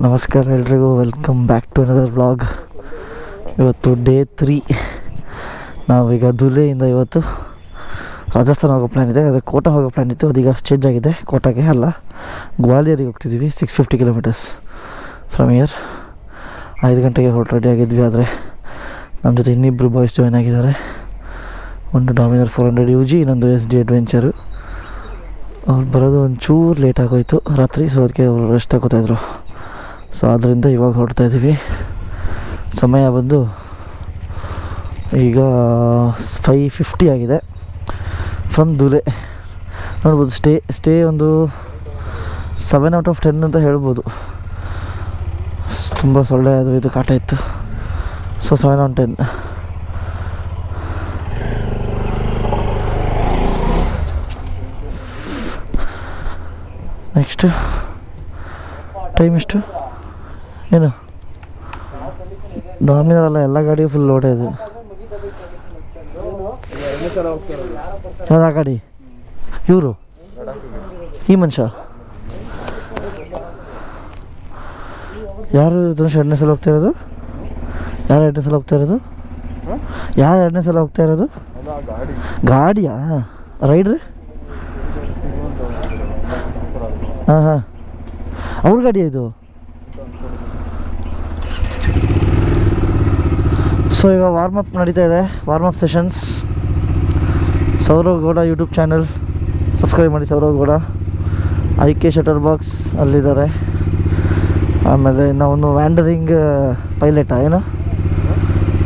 ನಮಸ್ಕಾರ ಎಲ್ರಿಗೂ, welcome back to another vlog. ಇವತ್ತು ಡೇ 3. ನಾವೀಗ ಧುಲೆಯಿಂದ ಇವತ್ತು ರಾಜಸ್ಥಾನ ಹೋಗೋ ಪ್ಲ್ಯಾನ್ ಇದೆ. ಅದು ಕೋಟಾ ಹೋಗೋ ಪ್ಲ್ಯಾನ್ ಇತ್ತು, ಅದೀಗ ಚೇಂಜ್ ಆಗಿದೆ. ಕೋಟಾಗೆ ಅಲ್ಲ, ಗ್ವಾಲಿಯರಿಗೆ ಹೋಗ್ತಿದ್ದೀವಿ. 650 ಕಿಲೋಮೀಟರ್ಸ್ ಫ್ರಮ್ ಇಯರ್. 5 ಗಂಟೆಗೆ ರೆಡಿ ಆಗಿದ್ವಿ. ಆದರೆ ನಮ್ಮ ಜೊತೆ ಇನ್ನಿಬ್ಬರು ಬಾಯ್ಸ್ ಜಾಯ್ನ್ ಆಗಿದ್ದಾರೆ. ಒಂದು ಡಾಮಿನರ್ 400 UG, ಇನ್ನೊಂದು SD ಅಡ್ವೆಂಚರು. ಅವ್ರು ಬರೋದು ಒಂಚೂರು ಲೇಟ್ ಆಗೋಯಿತು ರಾತ್ರಿ, ಸೊ ಅದಕ್ಕೆ ಅವರು ರೆಸ್ಟ್ ತಗೋತಾಯಿದ್ರು. ಸೊ ಆದ್ದರಿಂದ ಇವಾಗ ಹೊರಡ್ತಾ ಇದ್ದೀವಿ. ಸಮಯ ಬಂದು ಈಗ 5:50 ಆಗಿದೆ ಫ್ರಮ್ ಧುಲೆ. ನೋಡ್ಬೋದು, ಸ್ಟೇ ಒಂದು 7 out of 10 ಅಂತ ಹೇಳ್ಬೋದು. ತುಂಬ ಸೊಳ್ಳೆ ಅದು ಇದು ಕಾಟ ಇತ್ತು. So 7 out of 10. Next time ಎಷ್ಟು ಏನು ಡಾಮಿನರ್ ಅಲ್ಲ, ಎಲ್ಲ ಗಾಡಿ ಫುಲ್ ಲೋಡ್ ಇದೆ. ಯಾವ್ದು ಆ ಗಾಡಿ? ಇವರು ಈ ಮನುಷ್ಯ ಯಾರು? ಧನುಷ್ 2ನೇ ಸಲ ಹೋಗ್ತಾ ಇರೋದು? ಯಾರು 2ನೇ ಸಲ ಹೋಗ್ತಾ ಇರೋದು? ಯಾರು 2ನೇ ಸಲ ಹೋಗ್ತಾ ಇರೋದು? ಗಾಡಿಯಾ? ರೈಡ್ರಿ? ಹಾಂ ಹಾಂ, ಅವ್ರ ಗಾಡಿಯಾ ಇದು? ಸೊ ಈಗ ವಾರ್ಮಪ್ ನಡೀತಾ ಇದೆ, warm up sessions. Saurav Gowda YouTube channel subscribe ಮಾಡಿ. Saurav Gowda IK shutter box ಅಲ್ಲಿದ್ದಾರೆ. ಆಮೇಲೆ ನಾವು ವ್ಯಾಂಡರಿಂಗ್ ಪೈಲಟಾ ಏನು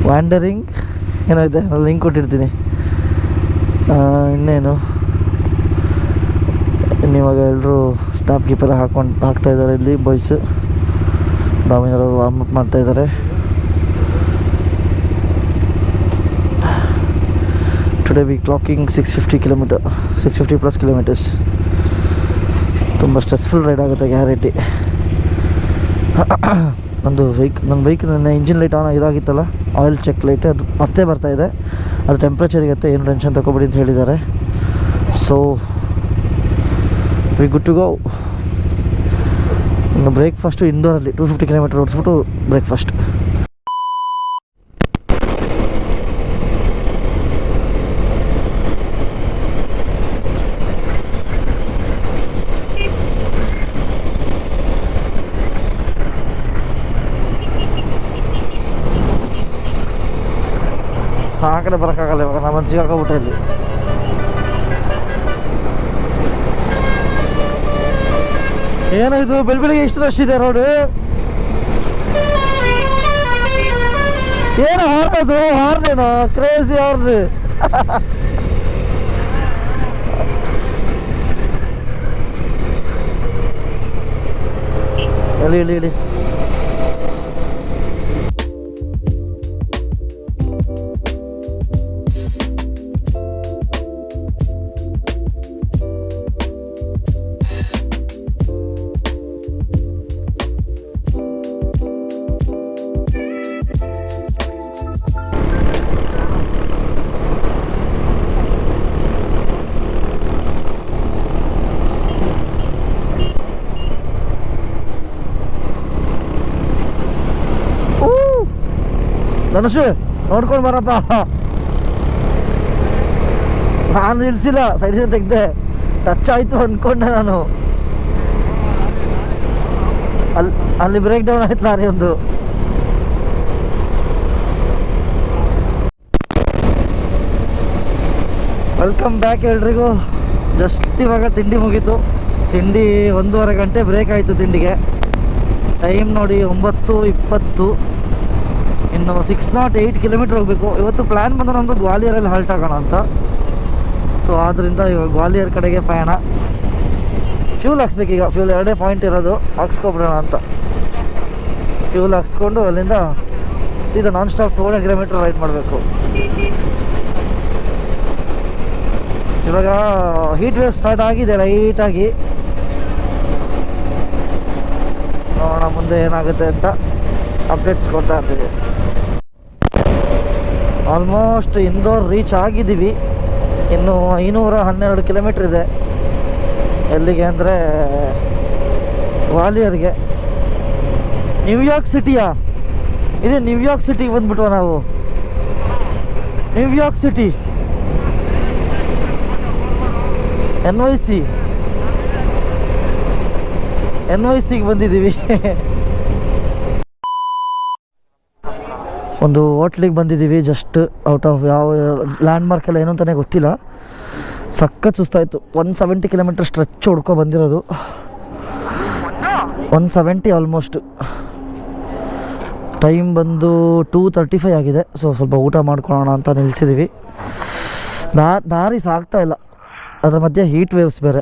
ವ್ಯಾಂಡರಿಂಗ್ ಏನೋ ಇದೆ, ನಾನು ಲಿಂಕ್ ಕೊಟ್ಟಿರ್ತೀನಿ. ಇನ್ನೇನು ಇನ್ನಿವಾಗ ಎಲ್ಲರೂ ಸ್ಟಾಪ್ ಕೀಪೆಲ್ಲ ಹಾಕ್ತಾಯಿದ್ದಾರೆ. ಇಲ್ಲಿ ಬಾಯ್ಸು ಡಾಮಿನರ್ ಅವರು ವಾರ್ಮಪ್ ಮಾಡ್ತಾಯಿದ್ದಾರೆ. Today we clocking 650 plus kilometres. ತುಂಬ ಸ್ಟ್ರೆಸ್ಫುಲ್ ರೈಡ್ ಆಗುತ್ತೆ ಗ್ಯಾರಂಟಿ. ನನ್ನ ಬೈಕ್ ನನ್ನ ಇಂಜಿನ್ ಲೈಟ್ ಆನ್ ಇದಾಗಿತ್ತಲ್ಲ, ಆಯಿಲ್ ಚೆಕ್ ಲೈಟ್, ಅದು ಮತ್ತೆ ಬರ್ತಾಯಿದೆ. ಅದು ಟೆಂಪ್ರೇಚರ್ ಇರುತ್ತೆ, ಏನು ಟೆನ್ಷನ್ ತಗೋಬೇಡಿ ಅಂತ ಹೇಳಿದ್ದಾರೆ. So we good to go. ಇನ್ನು ಬ್ರೇಕ್ಫಾಸ್ಟು ಇಂದೋರಲ್ಲಿ 250 ಕಿಲೋಮೀಟರ್ ಓಡಿಸ್ಬಿಟ್ಟು ಬ್ರೇಕ್ಫಾಸ್ಟ್. ಆ ಕಡೆ ಬರೋಕ್ಕಾಗಲ್ಲ ಇವಾಗ, ನಾನು ಸಿಗಾಕೋಬಿಟ್ಟೆ ಇಲ್ಲಿ. ಏನೋ ಇದು ಬೆಳಗ್ಗೆ ಎಷ್ಟು ರಶ್ ಇದೆ ರೋಡು. ಏನು ಹಾರ್ನದು? ಹಾರ್ನೇನೋ ಕ್ರೇಜಿ ಹಾರ್ನ್. ಇಳಿ ಧನುಷ್ ನೋಡ್ಕೊಂಡು ಬರಪ್ಪ. ನಾನು ನಿಲ್ಸಿಲ್ಲ, ಸೈಡಿಂದ ತೆಗ್ದೆ. ಟಚ್ ಆಯಿತು ಅಂದ್ಕೊಂಡೆ ನಾನು. ಅಲ್ಲಿ ಬ್ರೇಕ್ ಡೌನ್ ಆಯ್ತು ಲಾರಿ ಒಂದು. ವೆಲ್ಕಮ್ ಬ್ಯಾಕ್ ಎಲ್ರಿಗೂ. ಜಸ್ಟ್ ಇವಾಗ ತಿಂಡಿ ಮುಗೀತು. ತಿಂಡಿ 1.5 ಗಂಟೆ ಬ್ರೇಕ್ ಆಯಿತು ತಿಂಡಿಗೆ. ಟೈಮ್ ನೋಡಿ 9:20. ಇನ್ನು 608 ಕಿಲೋಮೀಟ್ರ್ ಹೋಗಬೇಕು. ಇವತ್ತು ಪ್ಲ್ಯಾನ್ ಬಂದು ನಮ್ಮದು ಗ್ವಾಲಿಯರಲ್ಲಿ ಹಾಲ್ಟ್ ಆಗೋಣ ಅಂತ. ಸೊ ಆದ್ದರಿಂದ ಇವಾಗ ಗ್ವಾಲಿಯರ್ ಕಡೆಗೆ ಪಯಣ. ಫ್ಯೂಲ್ ಹಾಕ್ಸ್ಬೇಕೀಗ. ಫ್ಯೂಲ್ 2 ಪಾಯಿಂಟ್ ಇರೋದು, ಹಾಕ್ಸ್ಕೊಬಿಡೋಣ ಅಂತ. ಫ್ಯೂಲ್ ಹಾಕ್ಸ್ಕೊಂಡು ಅಲ್ಲಿಂದ ಸೀದಾ ನಾನ್ ಸ್ಟಾಪ್ 200 ಕಿಲೋಮೀಟ್ರ್ ರೈಡ್ ಮಾಡಬೇಕು. ಇವಾಗ ಹೀಟ್ ವೇವ್ ಸ್ಟಾರ್ಟ್ ಆಗಿದೆ ಲೈಟಾಗಿ. ನೋಡೋಣ ಮುಂದೆ ಏನಾಗುತ್ತೆ ಅಂತ ಅಪ್ಡೇಟ್ಸ್ ಕೊಡ್ತಾ ಇರ್ತೀವಿ. ಆಲ್ಮೋಸ್ಟ್ ಇಂದೋರ್ ರೀಚ್ ಆಗಿದ್ದೀವಿ. ಇನ್ನು 512 ಕಿಲೋಮೀಟ್ರ್ ಇದೆ. ಎಲ್ಲಿಗೆ ಅಂದರೆ ಗ್ವಾಲಿಯರ್ಗೆ. ನ್ಯೂಯಾರ್ಕ್ ಸಿಟಿಯಾ? ಇದೆ ನ್ಯೂಯಾರ್ಕ್ ಸಿಟಿಗೆ ಬಂದ್ಬಿಟ್ವ ನಾವು. ನ್ಯೂಯಾರ್ಕ್ ಸಿಟಿ NYC ಗೆ ಬಂದಿದ್ದೀವಿ. ಒಂದು ಹೋಟ್ಲಿಗೆ ಬಂದಿದ್ದೀವಿ. ಜಸ್ಟ್ ಔಟ್ ಆಫ್ ಯಾವ ಲ್ಯಾಂಡ್ ಮಾರ್ಕ್ ಎಲ್ಲ ಏನು ಅಂತಲೇ ಗೊತ್ತಿಲ್ಲ. ಸಖತ್ ಸುಸ್ತಾಯಿತು. 170 ಕಿಲೋಮೀಟರ್ ಸ್ಟ್ರೆಚ್ ಹೊಡ್ಕೊ ಬಂದಿರೋದು. 170 ಆಲ್ಮೋಸ್ಟ್. ಟೈಮ್ ಬಂದು 2:35 ಆಗಿದೆ. ಸೊ ಸ್ವಲ್ಪ ಊಟ ಮಾಡ್ಕೊಳ್ಳೋಣ ಅಂತ ನಿಲ್ಲಿಸಿದ್ದೀವಿ. ದಾರಿ ಸಾಗ್ತಾ ಇಲ್ಲ, ಅದ್ರ ಮಧ್ಯೆ ಹೀಟ್ ವೇವ್ಸ್ ಬೇರೆ.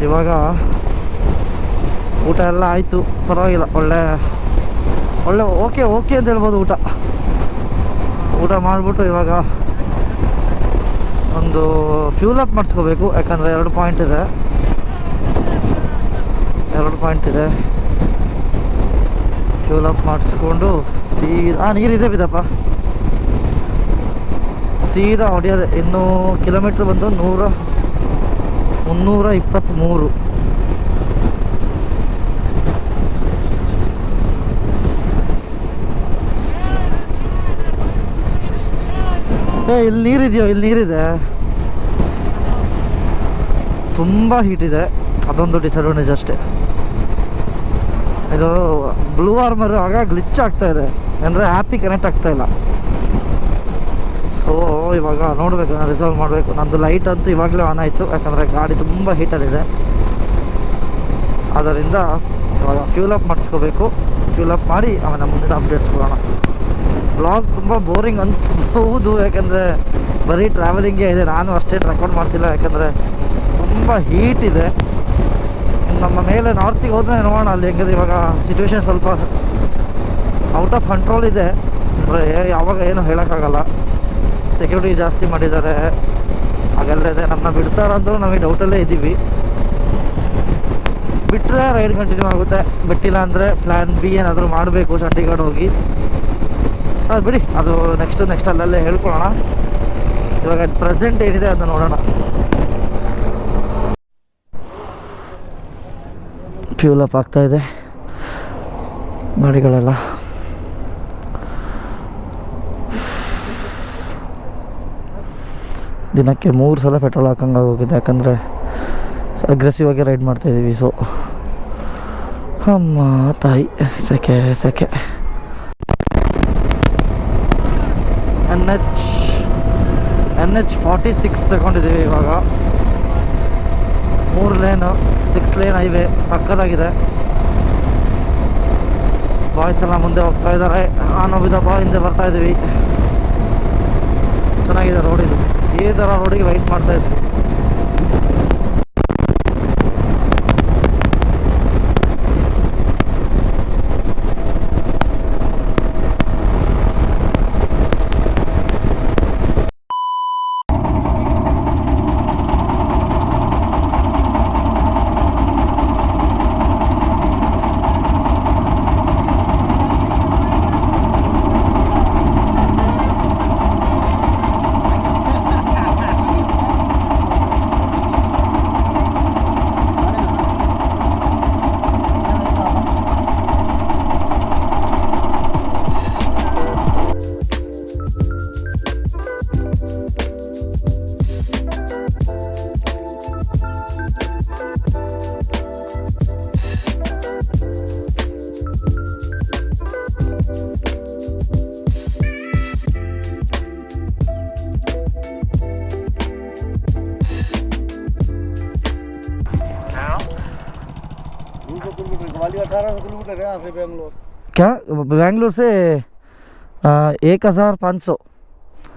ಇವಾಗ ಊಟ ಎಲ್ಲ ಆಯಿತು, ಪರವಾಗಿಲ್ಲ, ಒಳ್ಳೆ ಓಕೆ ಅಂತ ಹೇಳ್ಬೋದು. ಊಟ ಮಾಡಿಬಿಟ್ಟು ಇವಾಗ ಒಂದು ಫ್ಯೂಲ್ ಅಪ್ ಮಾಡಿಸ್ಕೋಬೇಕು. ಯಾಕಂದರೆ 2 ಪಾಯಿಂಟ್ ಇದೆ. ಫ್ಯೂಲ್ ಅಪ್ ಮಾಡಿಸ್ಕೊಂಡು ಸೀದಾ ನೀರಿದೆ ಬಿದ್ದಪ್ಪ, ಸೀದಾ ಹೊಡೆಯೋದೆ. ಇನ್ನೂ ಕಿಲೋಮೀಟ್ರ್ ಬಂದು 323. ಇಲ್ಲಿ ನೀರಿದೆಯೋ? ಇಲ್ಲಿ ನೀರಿದೆ. ತುಂಬ ಹೀಟ್ ಇದೆ, ಅದೊಂದು ಡಿಸಡ್ವಾಂಟೇಜ್ ಅಷ್ಟೇ. ಇದು ಬ್ಲೂ ವಾರ್ಮರ್ ಆಗ ಗ್ಲಿಚ್ ಆಗ್ತಾ ಇದೆ, ಅಂದರೆ ಆ್ಯಪಿಗೆ ಕನೆಕ್ಟ್ ಆಗ್ತಾ ಇಲ್ಲ. ಸೊ ಇವಾಗ ನೋಡಬೇಕು, ನಾನು ರಿಸಾಲ್ವ್ ಮಾಡಬೇಕು. ನಂದು ಲೈಟ್ ಅಂತೂ ಇವಾಗಲೇ ಆನ್ ಆಯಿತು, ಯಾಕಂದರೆ ಗಾಡಿ ತುಂಬ ಹೀಟಲ್ಲಿದೆ. ಆದ್ದರಿಂದ ಇವಾಗ ಫ್ಯೂಲ್ ಅಪ್ ಮಾಡಿಸ್ಕೋಬೇಕು. ಫ್ಯೂಲ್ ಅಪ್ ಮಾಡಿ ಆಮೇಲೆ ಮುಂದಿನ ಅಪ್ಡೇಟ್ಸ್ ಕೊಡೋಣ. ವ್ಲಾಗ್ ತುಂಬ ಬೋರಿಂಗ್ ಅನಿಸ್ಬೋದು, ಯಾಕಂದರೆ ಬರೀ ಟ್ರಾವೆಲಿಂಗೇ ಇದೆ. ನಾನು ಅಷ್ಟೇ ರೆಕಾರ್ಡ್ ಮಾಡ್ತಿಲ್ಲ, ಯಾಕಂದರೆ ತುಂಬ ಹೀಟ್ ಇದೆ. ನಮ್ಮ ಮೇಲೆ ನಾರ್ತಿಗೆ ಹೋದ್ಮೇಲೆ ನೋಡೋಣ ಅಲ್ಲಿ ಹೆಂಗಿದೆ. ಇವಾಗ ಸಿಚುವೇಶನ್ ಸ್ವಲ್ಪ ಔಟ್ ಆಫ್ ಕಂಟ್ರೋಲ್ ಇದೆ, ಅಂದರೆ ಯಾವಾಗ ಏನು ಹೇಳೋಕ್ಕಾಗಲ್ಲ. ಸೆಕ್ಯೂರಿಟಿ ಜಾಸ್ತಿ ಮಾಡಿದ್ದಾರೆ, ಹಾಗೆಲ್ಲ ಇದೆ. ನಮ್ಮನ್ನ ಬಿಡ್ತಾರಂದ್ರೂ ನಮಗೆ ಡೌಟಲ್ಲೇ ಇದ್ದೀವಿ. ಬಿಟ್ಟರೆ ರೈಡ್ ಕಂಟಿನ್ಯೂ ಆಗುತ್ತೆ, ಬಿಟ್ಟಿಲ್ಲ ಅಂದರೆ ಪ್ಲ್ಯಾನ್ ಬಿ ಏನಾದರೂ ಮಾಡಬೇಕು, ಚಂಡೀಗಢ ಹೋಗಿ. ಅದು ಬಿಡಿ, ಅದು ನೆಕ್ಸ್ಟ್ ಅಲ್ಲಲ್ಲೇ ಹೇಳ್ಕೊಳ್ಳೋಣ. ಇವಾಗ ಪ್ರೆಸೆಂಟ್ ಏನಿದೆ ಅದನ್ನ ನೋಡೋಣ. ಫ್ಯೂಲ್ ಅಪ್ ಆಗ್ತಾಯಿದೆ ಗಾಡಿಗಳೆಲ್ಲ. ದಿನಕ್ಕೆ 3 ಸಲ ಪೆಟ್ರೋಲ್ ಹಾಕಂಗೆ ಹೋಗಿದೆ, ಯಾಕಂದರೆ ಅಗ್ರೆಸಿವ್ ಆಗಿ ರೈಡ್ ಮಾಡ್ತಾಯಿದ್ದೀವಿ. ಸೊ ಅಮ್ಮ ತಾಯಿ, ಸೆಕೆ NH 46 ತಗೊಂಡಿದ್ದೀವಿ ಇವಾಗ. 3 ಲೇನು, 6 ಲೇನ್ ಹೈವೇ, ಸಕ್ಕತ್ತಾಗಿದೆ. ಬಾಯ್ಸ್ ಎಲ್ಲ ಮುಂದೆ ಹೋಗ್ತಾ ಇದ್ದಾರೆ, ನಾನು ವಿಧಪ್ಪ ಹಿಂದೆ ಬರ್ತಾಯಿದ್ದೀವಿ. ಚೆನ್ನಾಗಿದೆ ರೋಡ್ ಇದು. ಈ ಥರ ರೋಡಿಗೆ ವೆಯ್ಟ್ ಮಾಡ್ತಾಯಿದ್ವಿ. ग्वालियर 1800 किलोमीटर है यहाँ से बेंगलोर। क्या बेंगलोर से 1500?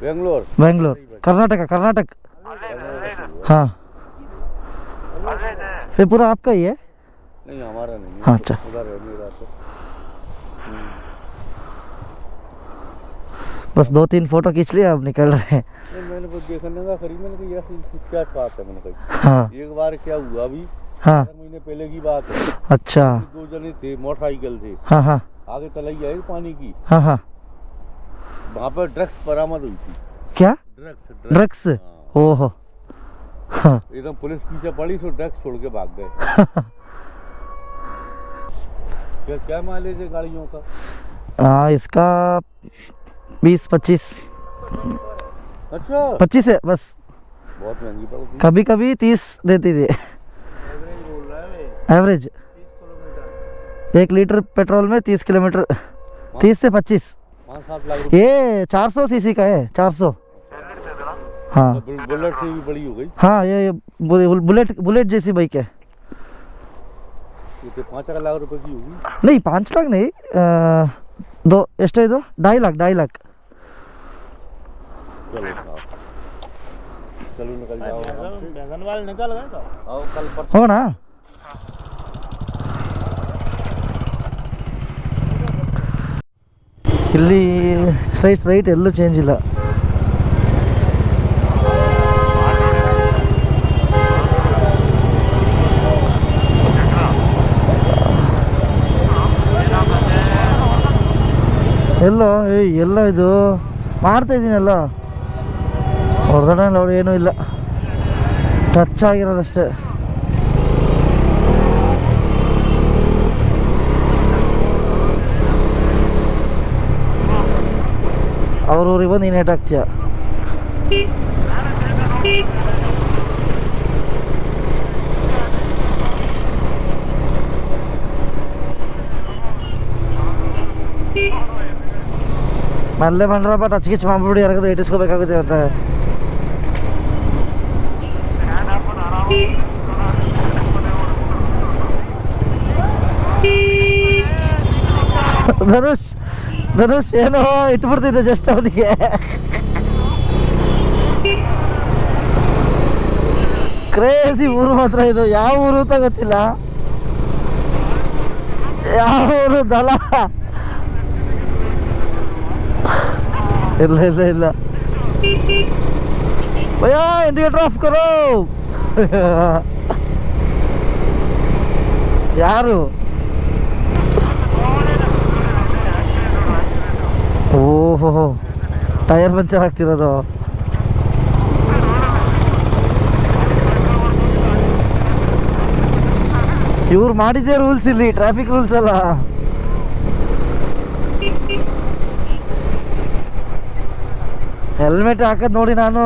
बेंगलोर कर्नाटक। हाँ, ये पूरा आपका ही है? नहीं हमारा नहीं। हाँ अच्छा, उधर है मेरा तो। बस 2-3 फोटो खींच लिया, अब निकल रहे हैं। मैंने वो देखने का खरीद, मैंने कहा ये क्या बात है, मैंने कहा हाँ एक बार क्या हुआ अभी, हाँ 4 महीने पहले की बात है। अच्छा, 2 जने थे मोटरसाइकिल से, हाँ हाँ आगे तलाई आई पानी की, हाँ हाँ, वहाँ पर ड्रग्स बरामद हुई थी। क्या ड्रग्स? ओहो, हाँ एकदम पुलिस पीछे पड़ी, सो ड्रग्स छोड़ के भाग गए। क्या माइलेज है गाड़ियों का? इसका 20-25 अच्छा 25 है बस। बहुत महंगी पड़ गई। कभी कभी 30 देती थी एवरेज। 1 लीटर पेट्रोल में 30 किलोमीटर, 30 से 25। 5-7 लाख रुपए। ये 400 सीसी का है, 400। हाँ बुलेट से भी बड़ी हो गई। हाँ, ये बुलेट जैसी बाइक है। ये तो 5 लाख रुपए की होगी। नहीं 5 लाख नहीं, दो ಎಷ್ಟು ಇದು 2.5 लाख। चलो साहब, चलो निकल जाओ। बैंगन वाले निकल गए तो आओ कल पर ಹೋಗೋಣ। ಇಲ್ಲಿ ಸ್ಟ್ರೈಟ್ ಎಲ್ಲೂ ಚೇಂಜ್ ಇಲ್ಲ. ಎಲ್ಲೋ ಎಲ್ಲ ಇದು ಮಾಡ್ತಾ ಇದ್ದೀನಲ್ಲ, ಹೊಡೆದಾಡ ಅವ್ರು ಏನೂ ಇಲ್ಲ, ಟಚ್ ಆಗಿರೋದಷ್ಟೇ. ಅವ್ರವ್ರಿಗೆ ಬಂದು ನೀನು ಏಟ್ ಹಾಕ್ತೀಯ. ಮಲ್ಲೆ ಬಂದ್ರಪ್ಪ ಟಚ್ ಗಿಚ್ ಮಾಡ್ಬಿಡಿ, ಯಾರಾಗದು ಇಟ್ಟಿಸ್ಕೋಬೇಕಾಗುತ್ತೆ ಅಂತ. ಧನುಷ್ ಏನೋ ಇಟ್ಬಿಡ್ತಿದ್ದೆ ಜಸ್ಟ್ ಅವನಿಗೆ. ಕ್ರೇಜಿ ಊರು ಮಾತ್ರ ಇದು. ಯಾವ ಊರು ಅಂತ ಗೊತ್ತಿಲ್ಲ, ಯಾವ ಊರು ದಲ. ಇಲ್ಲ ಇಲ್ಲ ಇಲ್ಲ ಭಯ್ಯಾ, ಇಂಡಿಕೇಟರ್ ಆಫ್ ಕರೋ. ಯಾರು? ಓಹೋ, ಟೈರ್ ಪಂಚರ್ ಆಗ್ತಿರೋದು. ಇವ್ರು ಮಾಡಿದ್ದೇ ರೂಲ್ಸ್, ಇಲ್ಲಿ ಟ್ರಾಫಿಕ್ ರೂಲ್ಸ್ ಅಲ್ಲ. ಹೆಲ್ಮೆಟ್ ಹಾಕೋದು ನೋಡಿ ನಾನು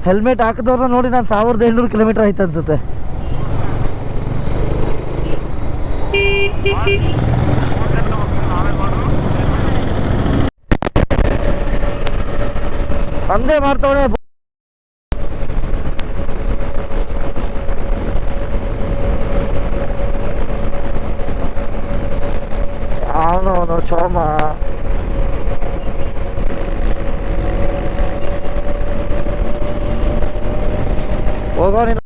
ಹೆಲ್ಮೆಟ್ ಹಾಕಿದವ್ರನ್ನ ನೋಡಿ ನಾನು 1700 ಕಿಲೋಮೀಟರ್ ಆಯ್ತು ಅನ್ಸುತ್ತೆ. ಅಂದೇ ಮಾಡ್ತವಳೆ. ಅವನು ಚೋಮ. ಹೋಗೋ ನೀನು.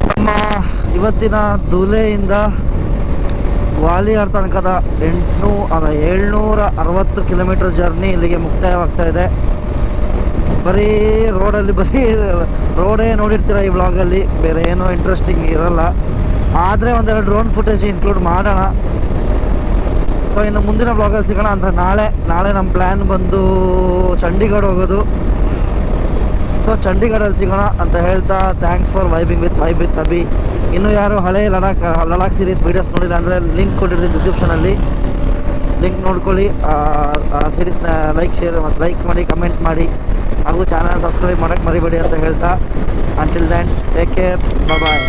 ನಮ್ಮ ಇವತ್ತಿನ ಧೂಲೆಯಿಂದ ಗ್ವಾಲಿಯರ್ ತನಕದ 760 ಕಿಲೋಮೀಟರ್ ಜರ್ನಿ ಇಲ್ಲಿಗೆ ಮುಕ್ತಾಯವಾಗ್ತಾ ಇದೆ. ಬರೀ ರೋಡೇ ನೋಡಿರ್ತೀರ ಈ ಬ್ಲಾಗಲ್ಲಿ, ಬೇರೆ ಏನೂ ಇಂಟ್ರೆಸ್ಟಿಂಗ್ ಇರಲ್ಲ. ಆದರೆ ಒಂದೆರಡು ಡ್ರೋನ್ ಫುಟೇಜ್ ಇನ್ಕ್ಲೂಡ್ ಮಾಡೋಣ. ಸೊ ಇನ್ನು ಮುಂದಿನ ಬ್ಲಾಗಲ್ಲಿ ಸಿಗೋಣ. ಅಂದರೆ ನಾಳೆ ನಮ್ಮ ಪ್ಲ್ಯಾನ್ ಬಂದು ಚಂಡೀಗಢ ಹೋಗೋದು. ಸೊ ಚಂಡೀಗಢಲ್ಲಿ ಸಿಗೋಣ ಅಂತ ಹೇಳ್ತಾ, thanks for vibe with Abhi. ಇನ್ನೂ ಯಾರು ಹಳೆ ಲಡಾಖ್ ಸೀರೀಸ್ ವೀಡಿಯೋಸ್ ನೋಡಿಲ್ಲ ಅಂದರೆ ಲಿಂಕ್ ಕೊಟ್ಟಿರ್ತೀನಿ ಡಿಸ್ಕ್ರಿಪ್ಷನಲ್ಲಿ, ಲಿಂಕ್ ನೋಡ್ಕೊಳ್ಳಿ. ಆ ಸೀರೀಸ್ನ ಲೈಕ್ ಮಾಡಿ, ಕಮೆಂಟ್ ಮಾಡಿ, ಹಾಗೂ ಚಾನಲ್ ಸಬ್ಸ್ಕ್ರೈಬ್ ಮಾಡೋಕ್ಕೆ ಮರಿಬೇಡಿ ಅಂತ ಹೇಳ್ತಾ, ಅಂಟಿಲ್ ದೆನ್ ಟೇಕ್ ಕೇರ್, ಬಾಯ್.